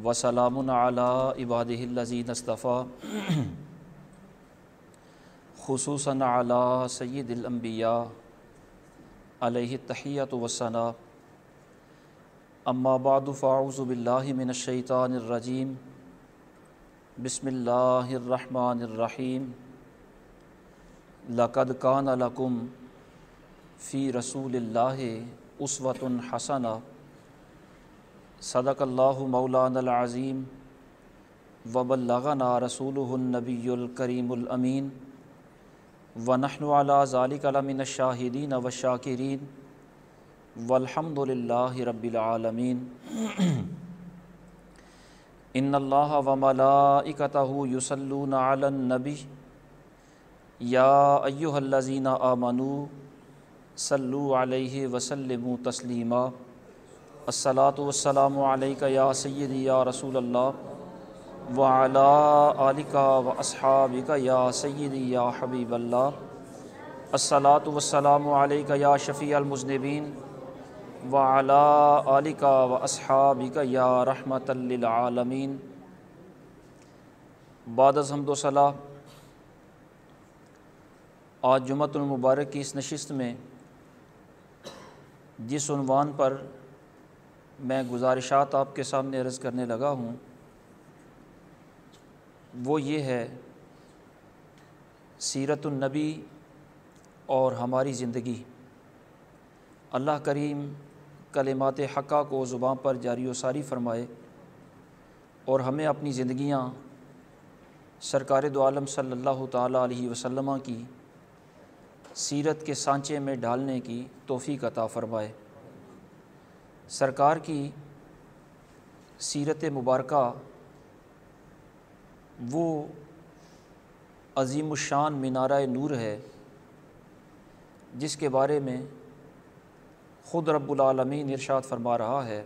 وسلام علی عبادہ الذین اصطفیٰ خصوصاً علی سید الانبیاء علیہ التحیۃ والثناء اما بعد فاعوذ باللہ من الشیطان الرجیم بسم اللہ الرحمن الرحیم لقد کان لکم فی رسول اللہ اسوۃ حسنہ صدق اللہ مولانا العظیم وبلغنا رسولہ النبی الکریم الامین ونحن علی ذلک لمن الشاہدین والشاکرین والحمد للہ رب العالمین ان اللہ وملائکتہ یصلون علی النبی یا ایہا الذین آمنوا صلوا علیہ وسلموا تسلیما الصلاۃ والسلام علیک یا سیدی یا رسول اللہ وعلی آلک واصحابک یا سیدی یا حبیب اللہ الصلاۃ والسلام علیک یا شفیع المذنبین وعلی آلک واصحابک یا رحمۃ للعالمین۔ بعد از حمد و ثنا، آج جمعۃ المبارک کی اس نشست میں جس عنوان پر میں گزارشات آپ کے سامنے عرض کرنے لگا ہوں وہ یہ ہے سیرت النبی اور ہماری زندگی۔ اللہ کریم کلمات حقہ کو زبان پر جاری و ساری فرمائے اور ہمیں اپنی زندگیاں سرکار دو عالم صلی اللہ تعالیٰ علیہ وسلم کی سیرت کے سانچے میں ڈالنے کی توفیق عطا فرمائے۔ سرکار کی سیرت مبارکہ وہ عظیم الشان مینارہ نور ہے جس کے بارے میں خود رب العالمین ارشاد فرما رہا ہے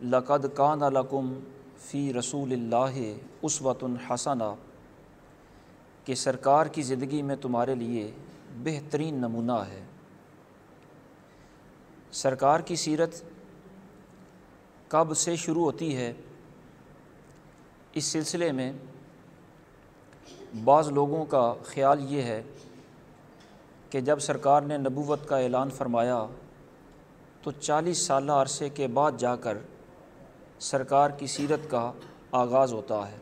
لقد کان لکم فی رسول اللہ اسوۃ حسنہ، کہ سرکار کی زندگی میں تمہارے لیے بہترین نمونہ ہے۔ سرکار کی سیرت کب سے شروع ہوتی ہے؟ اس سلسلے میں بعض لوگوں کا خیال یہ ہے کہ جب سرکار نے نبوت کا اعلان فرمایا تو 40 سالہ عرصے کے بعد جا کر سرکار کی سیرت کا آغاز ہوتا ہے۔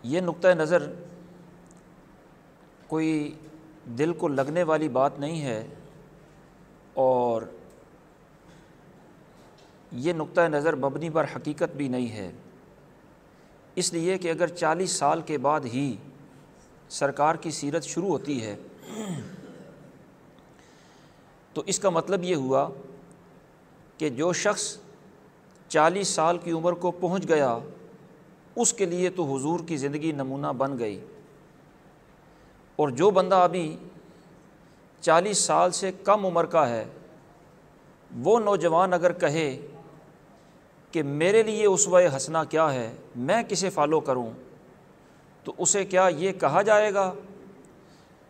یہ نقطہ نظر کوئی دل کو لگنے والی بات نہیں ہے، اور یہ نقطہ نظر مبنی پر حقیقت بھی نہیں ہے، اس لیے کہ اگر 40 سال کے بعد ہی سرکار کی سیرت شروع ہوتی ہے تو اس کا مطلب یہ ہوا کہ جو شخص 40 سال کی عمر کو پہنچ گیا اس کے لیے تو حضور کی زندگی نمونہ بن گئی، اور جو بندہ ابھی 40 سال سے کم عمر کا ہے وہ نوجوان اگر کہے کہ میرے لیے اسوہ حسنہ کیا ہے، میں کسے فالو کروں، تو اسے کیا یہ کہا جائے گا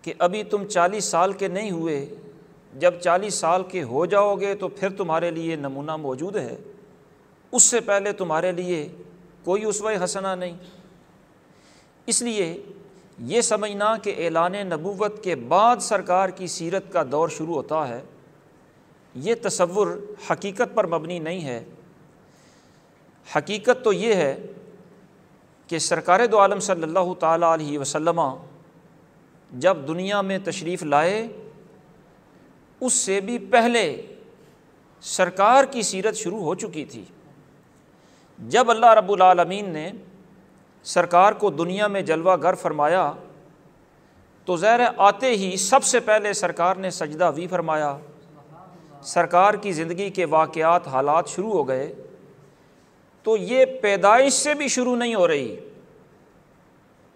کہ ابھی تم 40 سال کے نہیں ہوئے، جب 40 سال کے ہو جاؤ گے تو پھر تمہارے لیے نمونہ موجود ہے، اس سے پہلے تمہارے لیے کوئی اسوہ حسنہ نہیں۔ اس لیے یہ سمجھنا کہ اعلان نبوت کے بعد سرکار کی سیرت کا دور شروع ہوتا ہے، یہ تصور حقیقت پر مبنی نہیں ہے۔ حقیقت تو یہ ہے کہ سرکار دو عالم صلی اللہ تعالیٰ علیہ وسلم جب دنیا میں تشریف لائے اس سے بھی پہلے سرکار کی سیرت شروع ہو چکی تھی۔ جب اللہ رب العالمین نے سرکار کو دنیا میں جلوہ گر فرمایا تو ظاہر آتے ہی سب سے پہلے سرکار نے سجدہ وی فرمایا، سرکار کی زندگی کے واقعات حالات شروع ہو گئے، تو یہ پیدائش سے بھی شروع نہیں ہو رہی،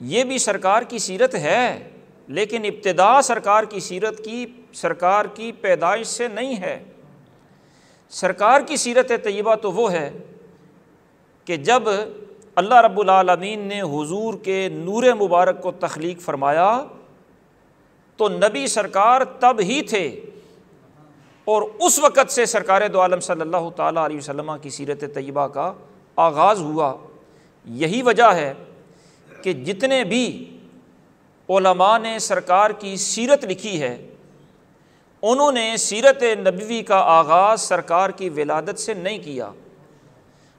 یہ بھی سرکار کی سیرت ہے، لیکن ابتدا سرکار کی سیرت کی سرکار کی پیدائش سے نہیں ہے۔ سرکار کی سیرت طیبہ تو وہ ہے کہ جب اللہ رب العالمین نے حضور کے نور مبارک کو تخلیق فرمایا تو نبی سرکار تب ہی تھے، اور اس وقت سے سرکار دو عالم صلی اللہ تعالیٰ علیہ وسلم کی سیرت طیبہ کا آغاز ہوا۔ یہی وجہ ہے کہ جتنے بھی علماء نے سرکار کی سیرت لکھی ہے انہوں نے سیرت نبوی کا آغاز سرکار کی ولادت سے نہیں کیا،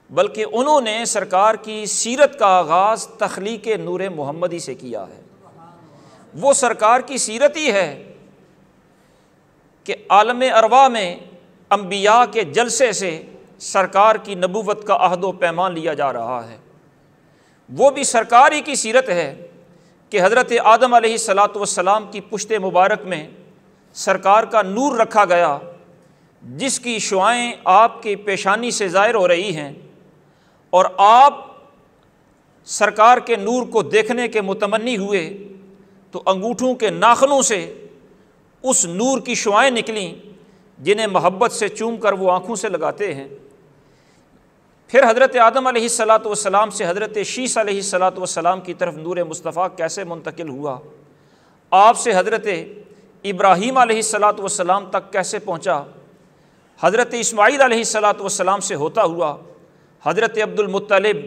بلکہ انہوں نے سرکار کی سیرت کا آغاز تخلیق نور محمدی سے کیا ہے۔ وہ سرکار کی سیرت ہی ہے کہ عالم ارواح میں انبیاء کے جلسے سے سرکار کی نبوت کا عہد و پیمان لیا جا رہا ہے۔ وہ بھی سرکار ہی کی سیرت ہے کہ حضرت آدم علیہ السلام کی پشت مبارک میں سرکار کا نور رکھا گیا، جس کی شعائیں آپ کی پیشانی سے ظاہر ہو رہی ہیں، اور آپ سرکار کے نور کو دیکھنے کے متمنی ہوئے تو انگوٹھوں کے ناخنوں سے اس نور کی شعائیں نکلیں جنہیں محبت سے چوم کر وہ آنکھوں سے لگاتے ہیں۔ پھر حضرت آدم علیہ السلام سے حضرت شیس علیہ السلام کی طرف نور مصطفیٰ کیسے منتقل ہوا، آپ سے حضرت ابراہیم علیہ السلام تک کیسے پہنچا، حضرت اسماعیل علیہ السلام سے ہوتا ہوا حضرت عبد المطلب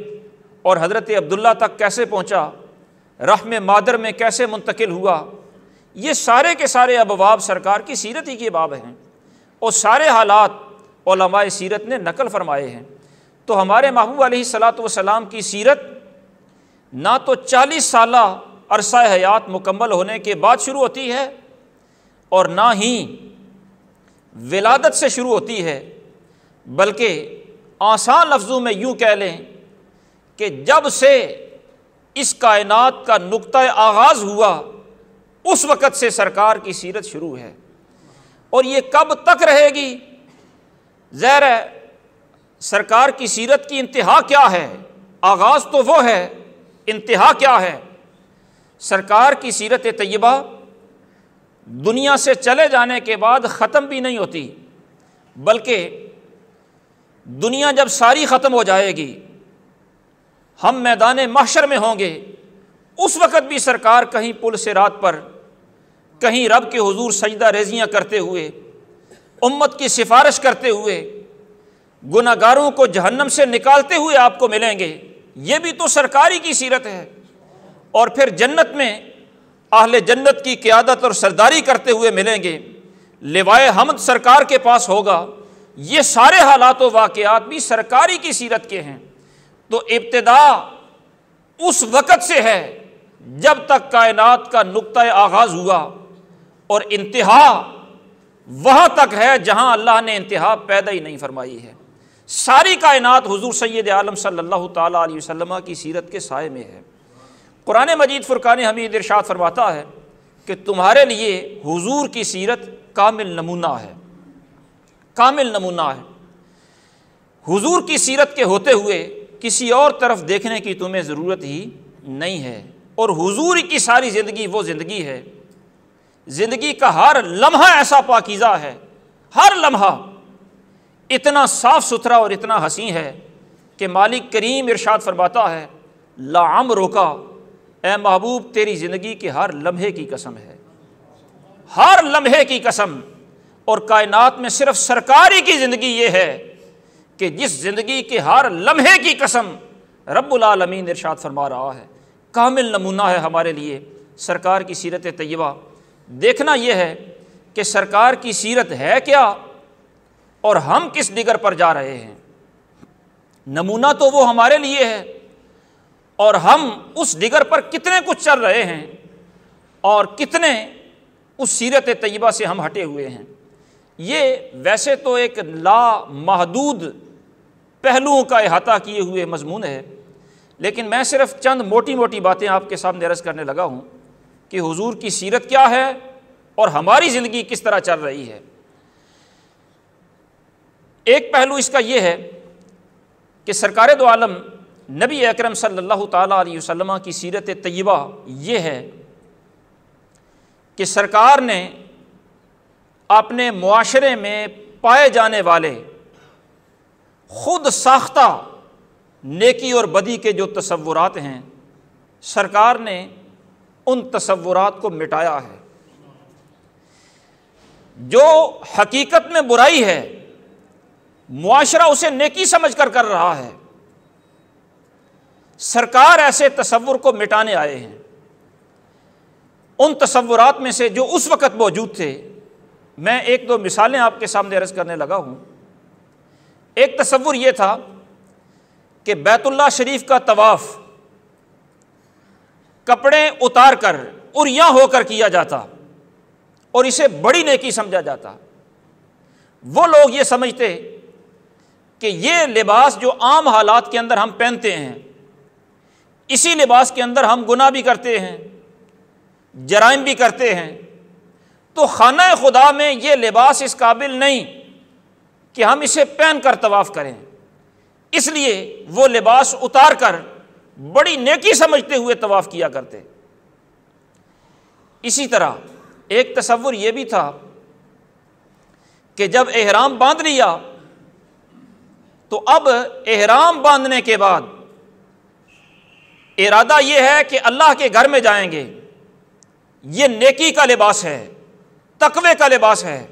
اور حضرت عبداللہ تک کیسے پہنچا، رحم مادر میں کیسے منتقل ہوا، یہ سارے کے سارے ابواب سرکار کی سیرت ہی کے باب ہیں، اور سارے حالات علماء سیرت نے نقل فرمائے ہیں۔ تو ہمارے محبوب علیہ السلام کی سیرت نہ تو 40 سالہ عرصہ حیات مکمل ہونے کے بعد شروع ہوتی ہے اور نہ ہی ولادت سے شروع ہوتی ہے، بلکہ آسان لفظوں میں یوں کہہ لیں کہ جب سے اس کائنات کا نقطہ آغاز ہوا اس وقت سے سرکار کی سیرت شروع ہے، اور یہ کب تک رہے گی؟ ظاہر ہے سرکار کی سیرت کی انتہا کیا ہے؟ آغاز تو وہ ہے، انتہا کیا ہے؟ سرکار کی سیرت طیبہ دنیا سے چلے جانے کے بعد ختم بھی نہیں ہوتی، بلکہ دنیا جب ساری ختم ہو جائے گی، ہم میدان محشر میں ہوں گے، اس وقت بھی سرکار کہیں پل صراط پر، کہیں رب کے حضور سجدہ ریزیاں کرتے ہوئے، امت کی سفارش کرتے ہوئے، گناہگاروں کو جہنم سے نکالتے ہوئے آپ کو ملیں گے۔ یہ بھی تو سرکاری کی سیرت ہے۔ اور پھر جنت میں اہل جنت کی قیادت اور سرداری کرتے ہوئے ملیں گے، لوائے حمد سرکار کے پاس ہوگا۔ یہ سارے حالات و واقعات بھی سرکاری کی سیرت کے ہیں۔ تو ابتدا اس وقت سے ہے جب تک کائنات کا نقطہ آغاز ہوا، اور انتہا وہاں تک ہے جہاں اللہ نے انتہا پیدا ہی نہیں فرمائی ہے۔ ساری کائنات حضور سید عالم صلی اللہ تعالیٰ علیہ وسلم کی سیرت کے سائے میں ہے۔ قرآن مجید فرقان حمید ارشاد فرماتا ہے کہ تمہارے لیے حضور کی سیرت کامل نمونہ ہے، کامل نمونہ ہے۔ حضور کی سیرت کے ہوتے ہوئے کسی اور طرف دیکھنے کی تمہیں ضرورت ہی نہیں ہے، اور حضور کی ساری زندگی وہ زندگی ہے، زندگی کا ہر لمحہ ایسا پاکیزہ ہے، ہر لمحہ اتنا صاف ستھرا اور اتنا حسین ہے کہ مالک کریم ارشاد فرماتا ہے لعمرک، اے محبوب تیری زندگی کے ہر لمحے کی قسم ہے، ہر لمحے کی قسم۔ اور کائنات میں صرف سرکاری کی زندگی یہ ہے کہ جس زندگی کے ہر لمحے کی قسم رب العالمین ارشاد فرما رہا ہے، کامل نمونہ ہے ہمارے لیے سرکار کی سیرت طیبہ۔ دیکھنا یہ ہے کہ سرکار کی سیرت ہے کیا اور ہم کس ڈگر پر جا رہے ہیں۔ نمونہ تو وہ ہمارے لیے ہے، اور ہم اس ڈگر پر کتنے کچھ چل رہے ہیں اور کتنے اس سیرت طیبہ سے ہم ہٹے ہوئے ہیں۔ یہ ویسے تو ایک لامحدود پہلوؤں کا احاطہ کیے ہوئے مضمون ہے، لیکن میں صرف چند موٹی موٹی باتیں آپ کے سامنے عرض کرنے لگا ہوں کہ حضور کی سیرت کیا ہے اور ہماری زندگی کس طرح چل رہی ہے۔ ایک پہلو اس کا یہ ہے کہ سرکار دو عالم نبی اکرم صلی اللہ تعالیٰ علیہ وسلم کی سیرت طیبہ یہ ہے کہ سرکار نے اپنے معاشرے میں پائے جانے والے خود ساختہ نیکی اور بدی کے جو تصورات ہیں، سرکار نے ان تصورات کو مٹایا ہے۔ جو حقیقت میں برائی ہے معاشرہ اسے نیکی سمجھ کر کر رہا ہے۔ سرکار ایسے تصور کو مٹانے آئے ہیں۔ ان تصورات میں سے جو اس وقت موجود تھے، میں ایک دو مثالیں آپ کے سامنے عرض کرنے لگا ہوں۔ ایک تصور یہ تھا کہ بیت اللہ شریف کا طواف کپڑے اتار کر عریاں ہو کر کیا جاتا اور اسے بڑی نیکی سمجھا جاتا۔ وہ لوگ یہ سمجھتے کہ یہ لباس جو عام حالات کے اندر ہم پہنتے ہیں، اسی لباس کے اندر ہم گناہ بھی کرتے ہیں، جرائم بھی کرتے ہیں، تو خانہ خدا میں یہ لباس اس قابل نہیں کہ ہم اسے پہن کر طواف کریں، اس لیے وہ لباس اتار کر بڑی نیکی سمجھتے ہوئے طواف کیا کرتے۔ اسی طرح ایک تصور یہ بھی تھا کہ جب احرام باندھ لیا تو اب احرام باندھنے کے بعد ارادہ یہ ہے کہ اللہ کے گھر میں جائیں گے، یہ نیکی کا لباس ہے، تقوی کا لباس ہے،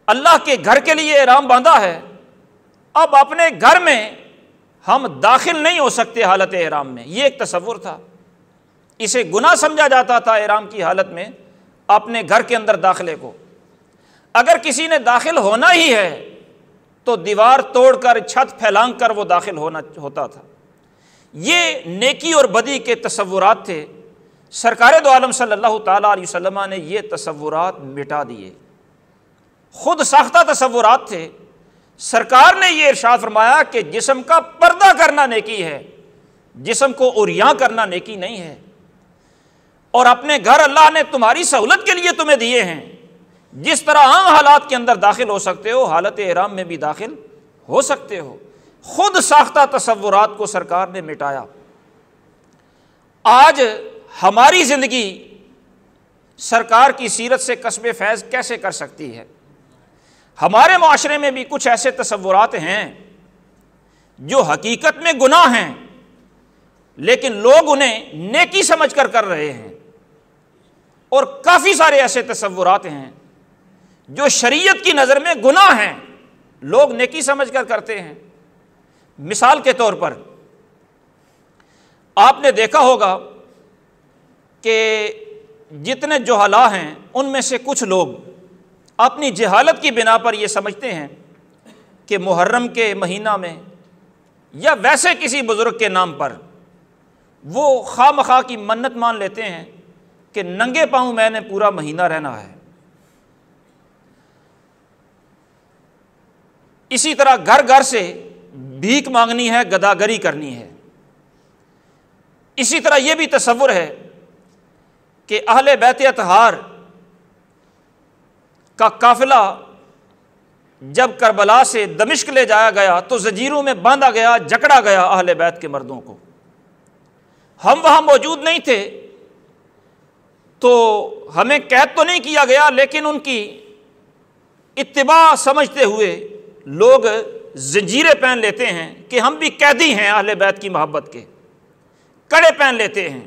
اللہ کے گھر کے لیے احرام باندھا ہے، اب اپنے گھر میں ہم داخل نہیں ہو سکتے حالت احرام میں۔ یہ ایک تصور تھا، اسے گناہ سمجھا جاتا تھا احرام کی حالت میں اپنے گھر کے اندر داخلے کو۔ اگر کسی نے داخل ہونا ہی ہے تو دیوار توڑ کر چھت پھیلانگ کر وہ داخل ہوتا تھا۔ یہ نیکی اور بدی کے تصورات تھے۔ سرکار دو عالم صلی اللہ تعالیٰ علیہ وسلم نے یہ تصورات مٹا دیے، خود ساختہ تصورات تھے۔ سرکار نے یہ ارشاد فرمایا کہ جسم کا پردہ کرنا نیکی ہے، جسم کو عریاں کرنا نیکی نہیں ہے، اور اپنے گھر اللہ نے تمہاری سہولت کے لیے تمہیں دیے ہیں، جس طرح عام حالات کے اندر داخل ہو سکتے ہو حالت احرام میں بھی داخل ہو سکتے ہو۔ خود ساختہ تصورات کو سرکار نے مٹایا۔ آج ہماری زندگی سرکار کی سیرت سے کسب فیض کیسے کر سکتی ہے؟ ہمارے معاشرے میں بھی کچھ ایسے تصورات ہیں جو حقیقت میں گناہ ہیں، لیکن لوگ انہیں نیکی سمجھ کر کر رہے ہیں، اور کافی سارے ایسے تصورات ہیں جو شریعت کی نظر میں گناہ ہیں، لوگ نیکی سمجھ کر کرتے ہیں۔ مثال کے طور پر آپ نے دیکھا ہوگا کہ جتنے جہلاء ہیں ان میں سے کچھ لوگ اپنی جہالت کی بنا پر یہ سمجھتے ہیں کہ محرم کے مہینہ میں یا ویسے کسی بزرگ کے نام پر وہ خواہ مخواہ کی منت مان لیتے ہیں کہ ننگے پاؤں میں نے پورا مہینہ رہنا ہے۔ اسی طرح گھر گھر سے بھیک مانگنی ہے، گداگری کرنی ہے۔ اسی طرح یہ بھی تصور ہے کہ اہل بیت اطہار کا قافلہ جب کربلا سے دمشق لے جایا گیا تو زنجیروں میں باندھا گیا، جکڑا گیا اہل بیت کے مردوں کو۔ ہم وہاں موجود نہیں تھے تو ہمیں قید تو نہیں کیا گیا، لیکن ان کی اتباع سمجھتے ہوئے لوگ زنجیریں پہن لیتے ہیں کہ ہم بھی قیدی ہیں اہل بیت کی محبت کے، کڑے پہن لیتے ہیں۔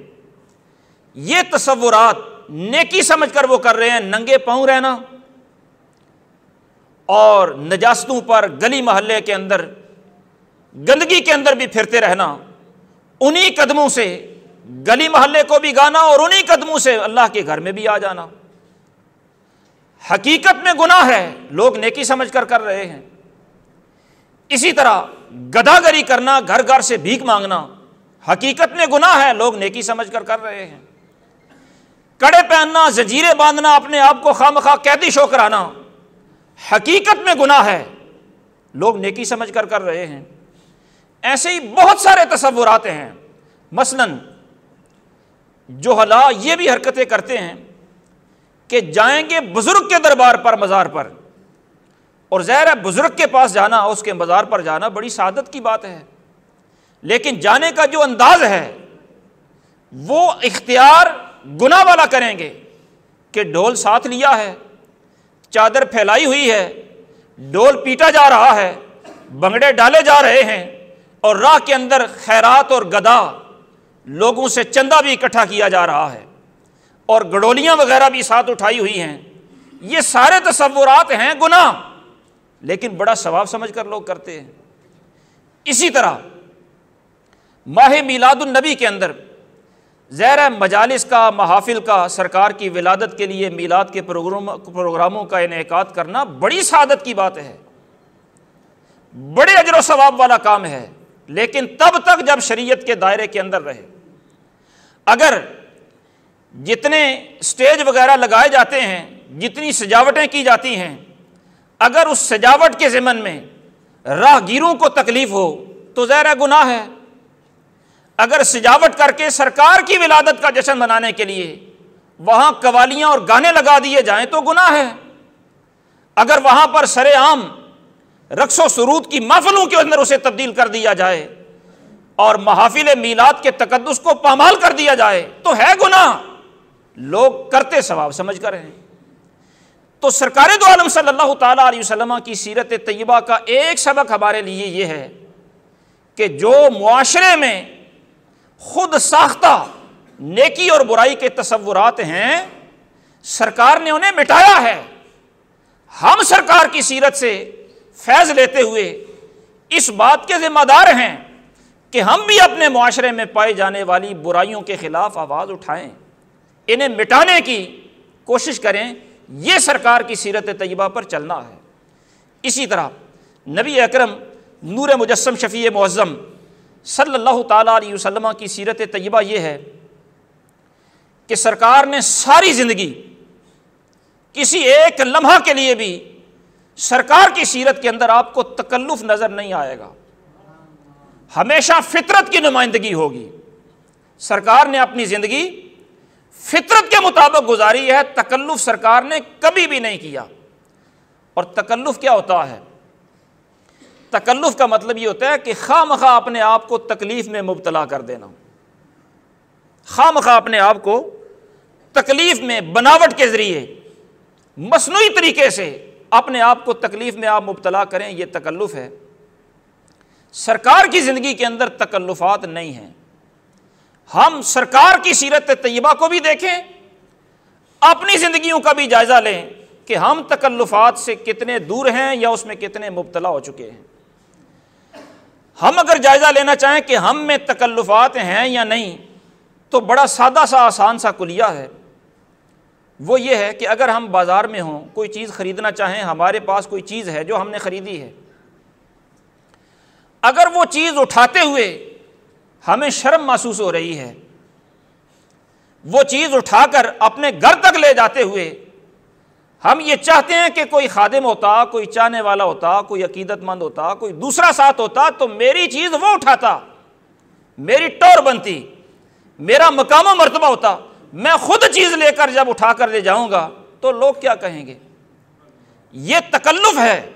یہ تصورات نیکی سمجھ کر وہ کر رہے ہیں، ننگے پاؤں رہنا اور نجاستوں پر گلی محلے کے اندر گندگی کے اندر بھی پھرتے رہنا، انہی قدموں سے گلی محلے کو بھی گانا اور انہی قدموں سے اللہ کے گھر میں بھی آ جانا۔ حقیقت میں گناہ ہے، لوگ نیکی سمجھ کر کر رہے ہیں۔ اسی طرح گداگری کرنا، گھر گھر سے بھیک مانگنا، حقیقت میں گناہ ہے، لوگ نیکی سمجھ کر کر رہے ہیں۔ کڑے پہننا، زنجیریں باندھنا، اپنے آپ کو خواہ مخواہ قیدی شو کرانا، حقیقت میں گناہ ہے، لوگ نیکی سمجھ کر کر رہے ہیں۔ ایسے ہی بہت سارے تصورات ہیں۔ مثلاً جہلاء یہ بھی حرکتیں کرتے ہیں کہ جائیں گے بزرگ کے دربار پر، مزار پر، اور ظاہر ہے بزرگ کے پاس جانا، اس کے مزار پر جانا بڑی سعادت کی بات ہے، لیکن جانے کا جو انداز ہے وہ اختیار گناہ والا کریں گے کہ ڈھول ساتھ لیا ہے، چادر پھیلائی ہوئی ہے، ڈھول پیٹا جا رہا ہے، بنگڑے ڈالے جا رہے ہیں، اور راہ کے اندر خیرات اور گدا لوگوں سے چندہ بھی اکٹھا کیا جا رہا ہے، اور گڑولیاں وغیرہ بھی ساتھ اٹھائی ہوئی ہیں۔ یہ سارے تصورات ہیں گناہ، لیکن بڑا ثواب سمجھ کر لوگ کرتے ہیں۔ اسی طرح ماہ میلاد النبی کے اندر ظاہر ہے مجالس کا، محافل کا، سرکار کی ولادت کے لیے میلاد کے پروگراموں کا انعقاد کرنا بڑی سعادت کی بات ہے، بڑے اجر و ثواب والا کام ہے، لیکن تب تک جب شریعت کے دائرے کے اندر رہے۔ اگر جتنے سٹیج وغیرہ لگائے جاتے ہیں، جتنی سجاوٹیں کی جاتی ہیں، اگر اس سجاوٹ کے ضمن میں راہگیروں کو تکلیف ہو تو ظاہر گناہ ہے۔ اگر سجاوٹ کر کے سرکار کی ولادت کا جشن منانے کے لیے وہاں قوالیاں اور گانے لگا دیے جائیں تو گناہ ہے۔ اگر وہاں پر سر عام رقص و سرود کی محفلوں کے اندر اسے تبدیل کر دیا جائے اور محافل میلاد کے تقدس کو پامال کر دیا جائے تو ہے گناہ، لوگ کرتے ثواب سمجھ کر ہیں۔ تو سرکار دو عالم صلی اللہ تعالیٰ علیہ وسلم کی سیرت طیبہ کا ایک سبق ہمارے لیے یہ ہے کہ جو معاشرے میں خود ساختہ نیکی اور برائی کے تصورات ہیں، سرکار نے انہیں مٹایا ہے۔ ہم سرکار کی سیرت سے فیض لیتے ہوئے اس بات کے ذمہ دار ہیں کہ ہم بھی اپنے معاشرے میں پائے جانے والی برائیوں کے خلاف آواز اٹھائیں، انہیں مٹانے کی کوشش کریں۔ یہ سرکار کی سیرت طیبہ پر چلنا ہے۔ اسی طرح نبی اکرم نور مجسم شفیع معظم صلی اللہ تعالیٰ علیہ وسلم کی سیرت طیبہ یہ ہے کہ سرکار نے ساری زندگی کسی ایک لمحہ کے لیے بھی سرکار کی سیرت کے اندر آپ کو تکلف نظر نہیں آئے گا، ہمیشہ فطرت کی نمائندگی ہوگی۔ سرکار نے اپنی زندگی فطرت کے مطابق گزاری ہے، تکلف سرکار نے کبھی بھی نہیں کیا۔ اور تکلف کیا ہوتا ہے؟ تکلف کا مطلب یہ ہوتا ہے کہ خواہ مخواہ اپنے آپ کو تکلیف میں مبتلا کر دینا، خواہ مخواہ اپنے آپ کو تکلیف میں بناوٹ کے ذریعے مصنوعی طریقے سے اپنے آپ کو تکلیف میں آپ مبتلا کریں، یہ تکلف ہے۔ سرکار کی زندگی کے اندر تکلفات نہیں ہیں۔ ہم سرکار کی سیرت طیبہ کو بھی دیکھیں، اپنی زندگیوں کا بھی جائزہ لیں کہ ہم تکلفات سے کتنے دور ہیں یا اس میں کتنے مبتلا ہو چکے ہیں۔ ہم اگر جائزہ لینا چاہیں کہ ہم میں تکلفات ہیں یا نہیں تو بڑا سادہ سا آسان سا کلیہ ہے، وہ یہ ہے کہ اگر ہم بازار میں ہوں، کوئی چیز خریدنا چاہیں، ہمارے پاس کوئی چیز ہے جو ہم نے خریدی ہے، اگر وہ چیز اٹھاتے ہوئے ہمیں شرم محسوس ہو رہی ہے، وہ چیز اٹھا کر اپنے گھر تک لے جاتے ہوئے ہم یہ چاہتے ہیں کہ کوئی خادم ہوتا، کوئی چاہنے والا ہوتا، کوئی عقیدت مند ہوتا، کوئی دوسرا ساتھ ہوتا تو میری چیز وہ اٹھاتا، میری ٹور بنتی، میرا مقام و مرتبہ ہوتا، میں خود چیز لے کر جب اٹھا کر لے جاؤں گا تو لوگ کیا کہیں گے؟ یہ تکلف ہے۔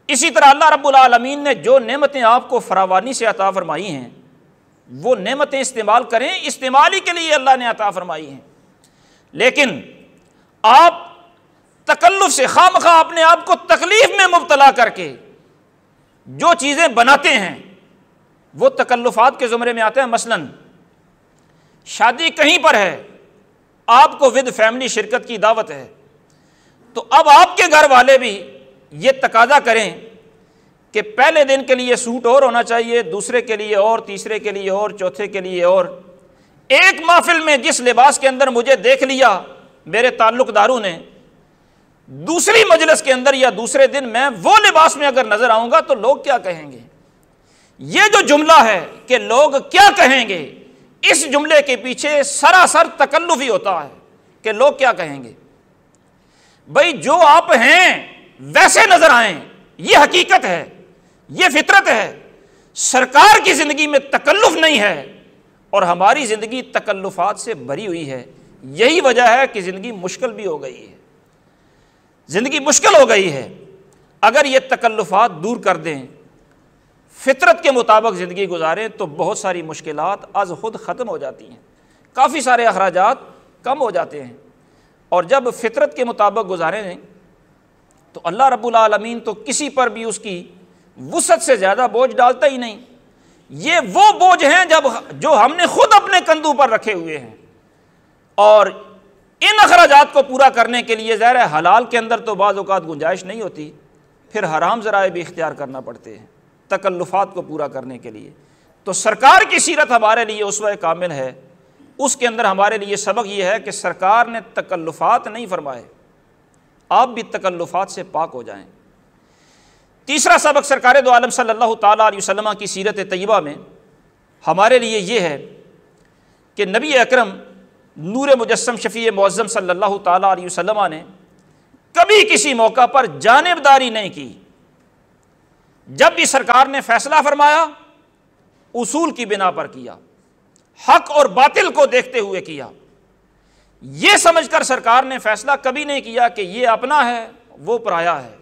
اسی طرح اللہ رب العالمین نے جو نعمتیں آپ کو فراوانی سے عطا فرمائی ہیں وہ نعمتیں استعمال کریں، استعمال ہی کے لیے اللہ نے عطا فرمائی ہیں، لیکن آپ تکلف سے خواہ مخواہ اپنے آپ کو تکلیف میں مبتلا کر کے جو چیزیں بناتے ہیں وہ تکلفات کے زمرے میں آتے ہیں۔ مثلاً شادی کہیں پر ہے، آپ کو ود فیملی شرکت کی دعوت ہے، تو اب آپ کے گھر والے بھی یہ تقاضا کریں کہ پہلے دن کے لیے سوٹ اور ہونا چاہیے، دوسرے کے لیے اور، تیسرے کے لیے اور، چوتھے کے لیے اور۔ ایک محفل میں جس لباس کے اندر مجھے دیکھ لیا میرے تعلق داروں نے، دوسری مجلس کے اندر یا دوسرے دن میں وہ لباس میں اگر نظر آؤں گا تو لوگ کیا کہیں گے؟ یہ جو جملہ ہے کہ لوگ کیا کہیں گے، اس جملے کے پیچھے سراسر تکلف ہی ہوتا ہے کہ لوگ کیا کہیں گے۔ بھئی جو آپ ہیں ویسے نظر آئیں، یہ حقیقت ہے، یہ فطرت ہے۔ سرکار کی زندگی میں تکلف نہیں ہے اور ہماری زندگی تکلفات سے بھری ہوئی ہے۔ یہی وجہ ہے کہ زندگی مشکل بھی ہو گئی ہے، زندگی مشکل ہو گئی ہے۔ اگر یہ تکلفات دور کر دیں، فطرت کے مطابق زندگی گزاریں تو بہت ساری مشکلات از خود ختم ہو جاتی ہیں، کافی سارے اخراجات کم ہو جاتے ہیں۔ اور جب فطرت کے مطابق گزاریں تو اللہ رب العالمین تو کسی پر بھی اس کی وسعت سے زیادہ بوجھ ڈالتا ہی نہیں۔ یہ وہ بوجھ ہیں جو ہم نے خود اپنے کندھوں پر رکھے ہوئے ہیں، اور ان اخراجات کو پورا کرنے کے لیے ظاہر ہے حلال کے اندر تو بعض اوقات گنجائش نہیں ہوتی، پھر حرام ذرائع بھی اختیار کرنا پڑتے ہیں تکلفات کو پورا کرنے کے لیے۔ تو سرکار کی سیرت ہمارے لیے اسوہ کامل ہے، اس کے اندر ہمارے لیے سبق یہ ہے کہ سرکار نے تکلفات نہیں فرمائے، آپ بھی تکلفات سے پاک ہو جائیں۔ تیسرا سبق سرکار دو عالم صلی اللہ تعالیٰ علیہ وسلم کی سیرت طیبہ میں ہمارے لیے یہ ہے کہ نبی اکرم نور مجسم شفیع معظم صلی اللہ تعالیٰ علیہ وسلم نے کبھی کسی موقع پر جانبداری نہیں کی۔ جب بھی سرکار نے فیصلہ فرمایا اصول کی بنا پر کیا، حق اور باطل کو دیکھتے ہوئے کیا۔ یہ سمجھ کر سرکار نے فیصلہ کبھی نہیں کیا کہ یہ اپنا ہے وہ پرایا ہے،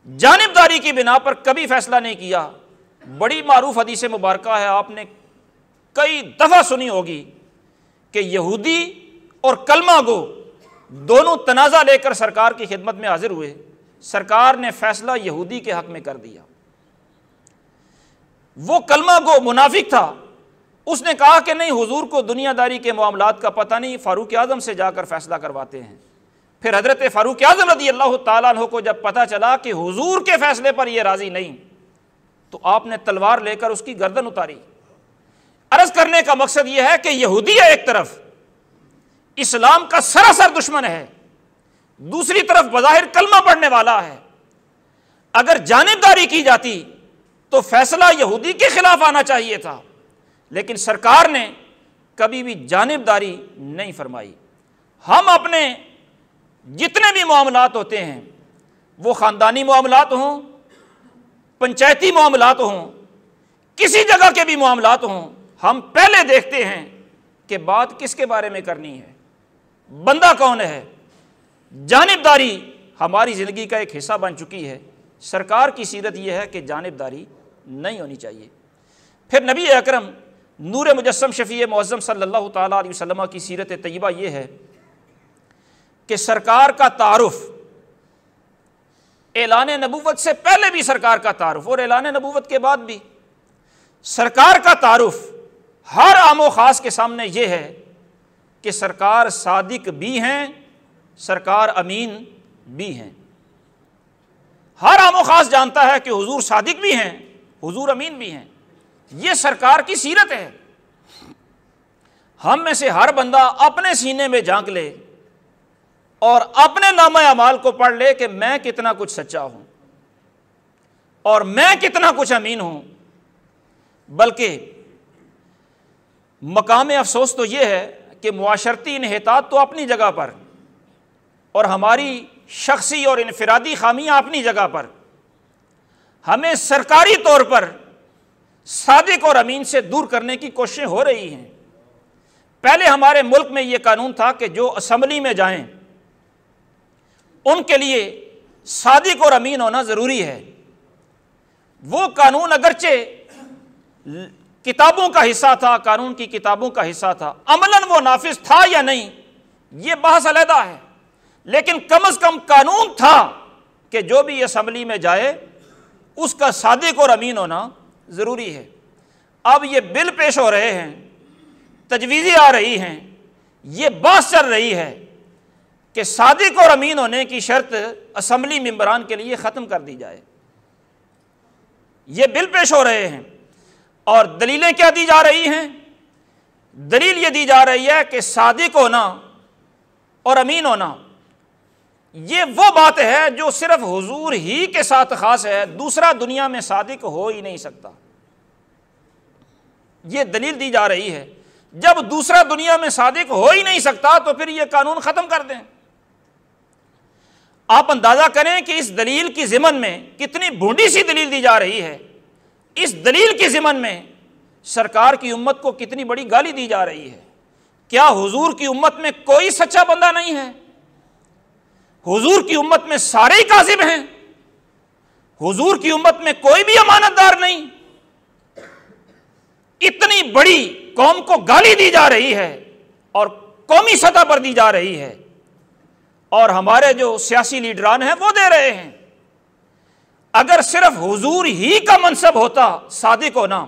جانبداری کی بنا پر کبھی فیصلہ نہیں کیا۔ بڑی معروف حدیث مبارکہ ہے، آپ نے کئی دفعہ سنی ہوگی کہ یہودی اور کلمہ گو دونوں تنازع لے کر سرکار کی خدمت میں حاضر ہوئے، سرکار نے فیصلہ یہودی کے حق میں کر دیا۔ وہ کلمہ گو منافق تھا، اس نے کہا کہ نہیں، حضور کو دنیا داری کے معاملات کا پتہ نہیں، فاروق اعظم سے جا کر فیصلہ کرواتے ہیں۔ پھر حضرت فاروق اعظم رضی اللہ تعالیٰ عنہ کو جب پتہ چلا کہ حضور کے فیصلے پر یہ راضی نہیں، تو آپ نے تلوار لے کر اس کی گردن اتاری۔ عرض کرنے کا مقصد یہ ہے کہ یہودی ایک طرف اسلام کا سراسر دشمن ہے، دوسری طرف بظاہر کلمہ پڑھنے والا ہے۔ اگر جانبداری کی جاتی تو فیصلہ یہودی کے خلاف آنا چاہیے تھا، لیکن سرکار نے کبھی بھی جانبداری نہیں فرمائی۔ ہم اپنے جتنے بھی معاملات ہوتے ہیں، وہ خاندانی معاملات ہوں، پنچایتی معاملات ہوں، کسی جگہ کے بھی معاملات ہوں، ہم پہلے دیکھتے ہیں کہ بات کس کے بارے میں کرنی ہے، بندہ کون ہے۔ جانبداری ہماری زندگی کا ایک حصہ بن چکی ہے۔ سرکار کی سیرت یہ ہے کہ جانبداری نہیں ہونی چاہیے۔ پھر نبی اکرم نور مجسم شفیع معظم صلی اللہ تعالیٰ علیہ وسلم کی سیرت طیبہ یہ ہے کہ سرکار کا تعارف اعلان نبوت سے پہلے بھی سرکار کا تعارف، اور اعلان نبوت کے بعد بھی سرکار کا تعارف ہر عام و خاص کے سامنے یہ ہے کہ سرکار صادق بھی ہیں، سرکار امین بھی ہیں۔ ہر عام و خاص جانتا ہے کہ حضور صادق بھی ہیں، حضور امین بھی ہیں۔ یہ سرکار کی سیرت ہے۔ ہم میں سے ہر بندہ اپنے سینے میں جھانک لے اور اپنے نامہ اعمال کو پڑھ لے کہ میں کتنا کچھ سچا ہوں اور میں کتنا کچھ امین ہوں۔ بلکہ مقام افسوس تو یہ ہے کہ معاشرتی انحطاط تو اپنی جگہ پر اور ہماری شخصی اور انفرادی خامیاں اپنی جگہ پر، ہمیں سرکاری طور پر صادق اور امین سے دور کرنے کی کوششیں ہو رہی ہیں۔ پہلے ہمارے ملک میں یہ قانون تھا کہ جو اسمبلی میں جائیں ان کے لیے صادق اور امین ہونا ضروری ہے۔ وہ قانون اگرچہ کتابوں کا حصہ تھا، قانون کی کتابوں کا حصہ تھا، عملاً وہ نافذ تھا یا نہیں یہ بحث علیحدہ ہے، لیکن کم از کم قانون تھا کہ جو بھی اسمبلی میں جائے اس کا صادق اور امین ہونا ضروری ہے۔ اب یہ بل پیش ہو رہے ہیں، تجویزیں آ رہی ہیں، یہ بحث چل رہی ہے کہ صادق اور امین ہونے کی شرط اسمبلی ممبران کے لیے ختم کر دی جائے۔ یہ بل پیش ہو رہے ہیں اور دلیلیں کیا دی جا رہی ہیں؟ دلیل یہ دی جا رہی ہے کہ صادق ہونا اور امین ہونا یہ وہ بات ہے جو صرف حضور ہی کے ساتھ خاص ہے، دوسرا دنیا میں صادق ہو ہی نہیں سکتا۔ یہ دلیل دی جا رہی ہے۔ جب دوسرا دنیا میں صادق ہو ہی نہیں سکتا تو پھر یہ قانون ختم کر دیں۔ آپ اندازہ کریں کہ اس دلیل کی ضمن میں کتنی بھونڈی سی دلیل دی جا رہی ہے۔ اس دلیل کی ضمن میں سرکار کی امت کو کتنی بڑی گالی دی جا رہی ہے۔ کیا حضور کی امت میں کوئی سچا بندہ نہیں ہے؟ حضور کی امت میں سارے ہی کاذب ہیں؟ حضور کی امت میں کوئی بھی امانت دار نہیں؟ اتنی بڑی قوم کو گالی دی جا رہی ہے اور قومی سطح پر دی جا رہی ہے، اور ہمارے جو سیاسی لیڈران ہیں وہ دے رہے ہیں۔ اگر صرف حضور ہی کا منصب ہوتا صادق ہونا،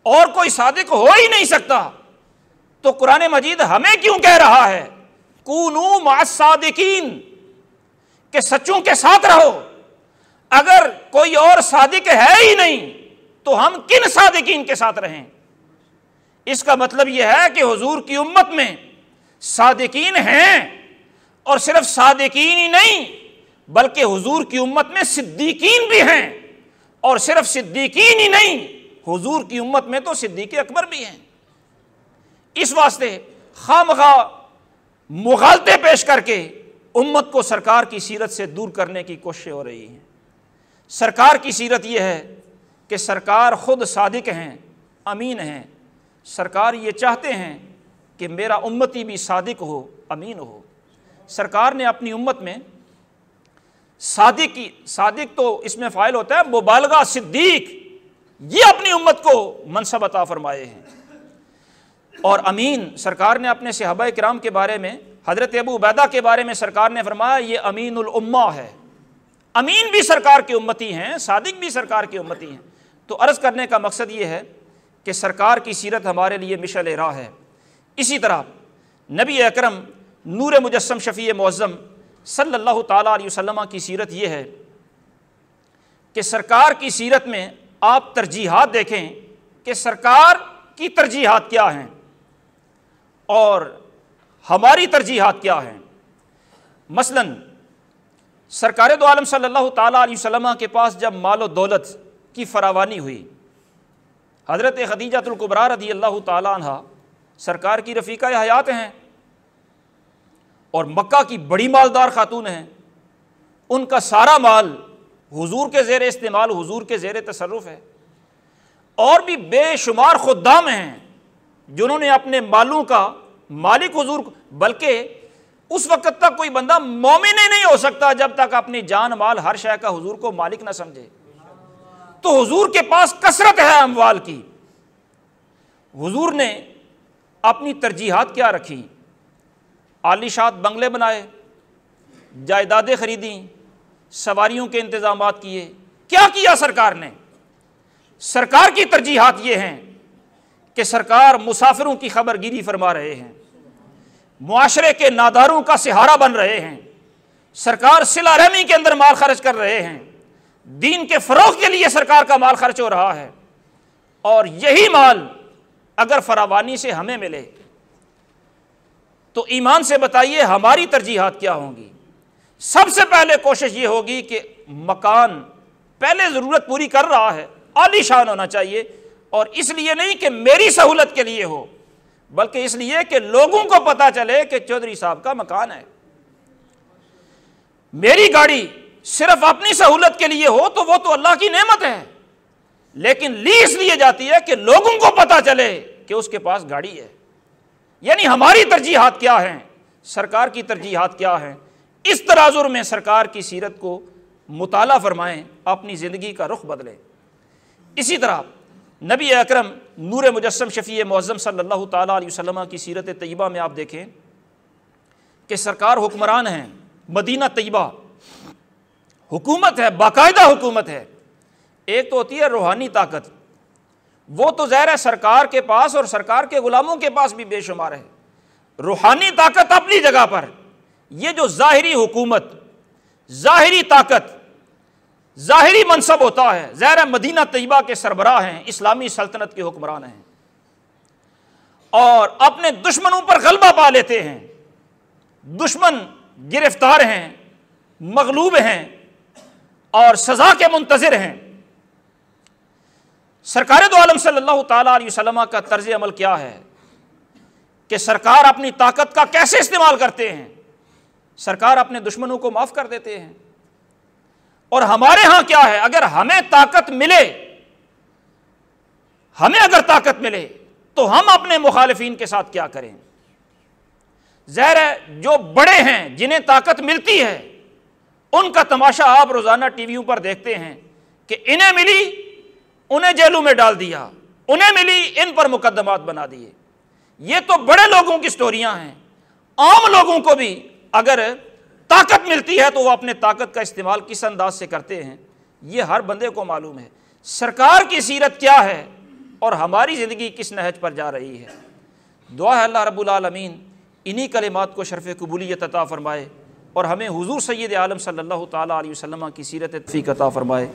اور کوئی صادق ہو ہی نہیں سکتا، تو قرآن مجید ہمیں کیوں کہہ رہا ہے کونوا مع الصادقین کہ سچوں کے ساتھ رہو؟ اگر کوئی اور صادق ہے ہی نہیں تو ہم کن صادقین کے ساتھ رہیں؟ اس کا مطلب یہ ہے کہ حضور کی امت میں صادقین ہیں، اور صرف صادقین ہی نہیں بلکہ حضور کی امت میں صدیقین بھی ہیں، اور صرف صدیقین ہی نہیں حضور کی امت میں تو صدیق اکبر بھی ہیں۔ اس واسطے خامخواہ مغالطے پیش کر کے امت کو سرکار کی سیرت سے دور کرنے کی کوششیں ہو رہی ہیں۔ سرکار کی سیرت یہ ہے کہ سرکار خود صادق ہیں، امین ہیں۔ سرکار یہ چاہتے ہیں کہ میرا امتی بھی صادق ہو، امین ہو۔ سرکار نے اپنی امت میں صادق تو اس میں فاعل ہوتا ہے مبالغہ، صدیق، یہ اپنی امت کو منصب عطا فرمائے ہیں۔ اور امین سرکار نے اپنے صحابہ کرام کے بارے میں، حضرت ابو عبیدہ کے بارے میں سرکار نے فرمایا یہ امین الامہ ہے۔ امین بھی سرکار کے امتی ہیں، صادق بھی سرکار کے امتی ہیں۔ تو عرض کرنے کا مقصد یہ ہے کہ سرکار کی سیرت ہمارے لیے مشعل راہ ہے۔ اسی طرح نبی اکرم نور مجسم شفیع معظم صلی اللہ تعالیٰ علیہ وسلم کی سیرت یہ ہے کہ سرکار کی سیرت میں آپ ترجیحات دیکھیں کہ سرکار کی ترجیحات کیا ہیں اور ہماری ترجیحات کیا ہیں۔ مثلا سرکار دو عالم صلی اللہ تعالیٰ علیہ وسلم کے پاس جب مال و دولت کی فراوانی ہوئی، حضرت خدیجہ الکبریٰ رضی اللہ تعالیٰ عنہ سرکار کی رفیقہ حیات ہیں اور مکہ کی بڑی مالدار خاتون ہیں، ان کا سارا مال حضور کے زیر استعمال، حضور کے زیر تصرف ہے۔ اور بھی بے شمار خدام ہیں جنہوں نے اپنے مالوں کا مالک حضور، بلکہ اس وقت تک کوئی بندہ مومن ہی نہیں ہو سکتا جب تک اپنی جان مال ہر شے کا حضور کو مالک نہ سمجھے۔ تو حضور کے پاس کثرت ہے اموال کی۔ حضور نے اپنی ترجیحات کیا رکھی؟ عالیشان بنگلے بنائے، جائیدادیں خریدیں، سواریوں کے انتظامات کیے۔ کیا کیا سرکار نے؟ سرکار کی ترجیحات یہ ہیں کہ سرکار مسافروں کی خبر گیری فرما رہے ہیں، معاشرے کے ناداروں کا سہارا بن رہے ہیں، سرکار صلہ رحمی کے اندر مال خرچ کر رہے ہیں، دین کے فروغ کے لیے سرکار کا مال خرچ ہو رہا ہے۔ اور یہی مال اگر فراوانی سے ہمیں ملے تو ایمان سے بتائیے ہماری ترجیحات کیا ہوں گی؟ سب سے پہلے کوشش یہ ہوگی کہ مکان پہلے ضرورت پوری کر رہا ہے، عالی شان ہونا چاہیے، اور اس لیے نہیں کہ میری سہولت کے لیے ہو بلکہ اس لیے کہ لوگوں کو پتا چلے کہ چودھری صاحب کا مکان ہے۔ میری گاڑی صرف اپنی سہولت کے لیے ہو تو وہ تو اللہ کی نعمت ہے، لیکن لی اس لیے جاتی ہے کہ لوگوں کو پتا چلے کہ اس کے پاس گاڑی ہے۔ یعنی ہماری ترجیحات کیا ہیں، سرکار کی ترجیحات کیا ہیں، اس تناظر میں سرکار کی سیرت کو مطالعہ فرمائیں، اپنی زندگی کا رخ بدلیں۔ اسی طرح نبی اکرم نور مجسم شفیع معظم صلی اللہ تعالیٰ علیہ وسلم کی سیرت طیبہ میں آپ دیکھیں کہ سرکار حکمران ہیں، مدینہ طیبہ حکومت ہے، باقاعدہ حکومت ہے۔ ایک تو ہوتی ہے روحانی طاقت، وہ تو ظاہر ہے سرکار کے پاس اور سرکار کے غلاموں کے پاس بھی بے شمار ہے۔ روحانی طاقت اپنی جگہ پر، یہ جو ظاہری حکومت، ظاہری طاقت، ظاہری منصب ہوتا ہے، ظاہر مدینہ طیبہ کے سربراہ ہیں، اسلامی سلطنت کے حکمران ہیں، اور اپنے دشمنوں پر غلبہ پا لیتے ہیں۔ دشمن گرفتار ہیں، مغلوب ہیں اور سزا کے منتظر ہیں۔ سرکار دو عالم صلی اللہ تعالیٰ علیہ وسلم کا طرز عمل کیا ہے کہ سرکار اپنی طاقت کا کیسے استعمال کرتے ہیں؟ سرکار اپنے دشمنوں کو معاف کر دیتے ہیں۔ اور ہمارے ہاں کیا ہے؟ اگر ہمیں طاقت ملے، ہمیں اگر طاقت ملے تو ہم اپنے مخالفین کے ساتھ کیا کریں؟ ظاہر ہے جو بڑے ہیں جنہیں طاقت ملتی ہے ان کا تماشا آپ روزانہ ٹی ویوں پر دیکھتے ہیں کہ انہیں ملی، انہیں جیلوں میں ڈال دیا، انہیں ملی، ان پر مقدمات بنا دیے۔ یہ تو بڑے لوگوں کی سٹوریاں ہیں۔ عام لوگوں کو بھی اگر طاقت ملتی ہے تو وہ اپنے طاقت کا استعمال کس انداز سے کرتے ہیں، یہ ہر بندے کو معلوم ہے۔ سرکار کی سیرت کیا ہے اور ہماری زندگی کس نہج پر جا رہی ہے؟ دعا ہے اللہ رب العالمین انہی کلمات کو شرف قبولیت عطا فرمائے اور ہمیں حضور سید عالم صلی اللہ تعالیٰ علیہ وسلم کی سیرت توفیق عطا فرمائے۔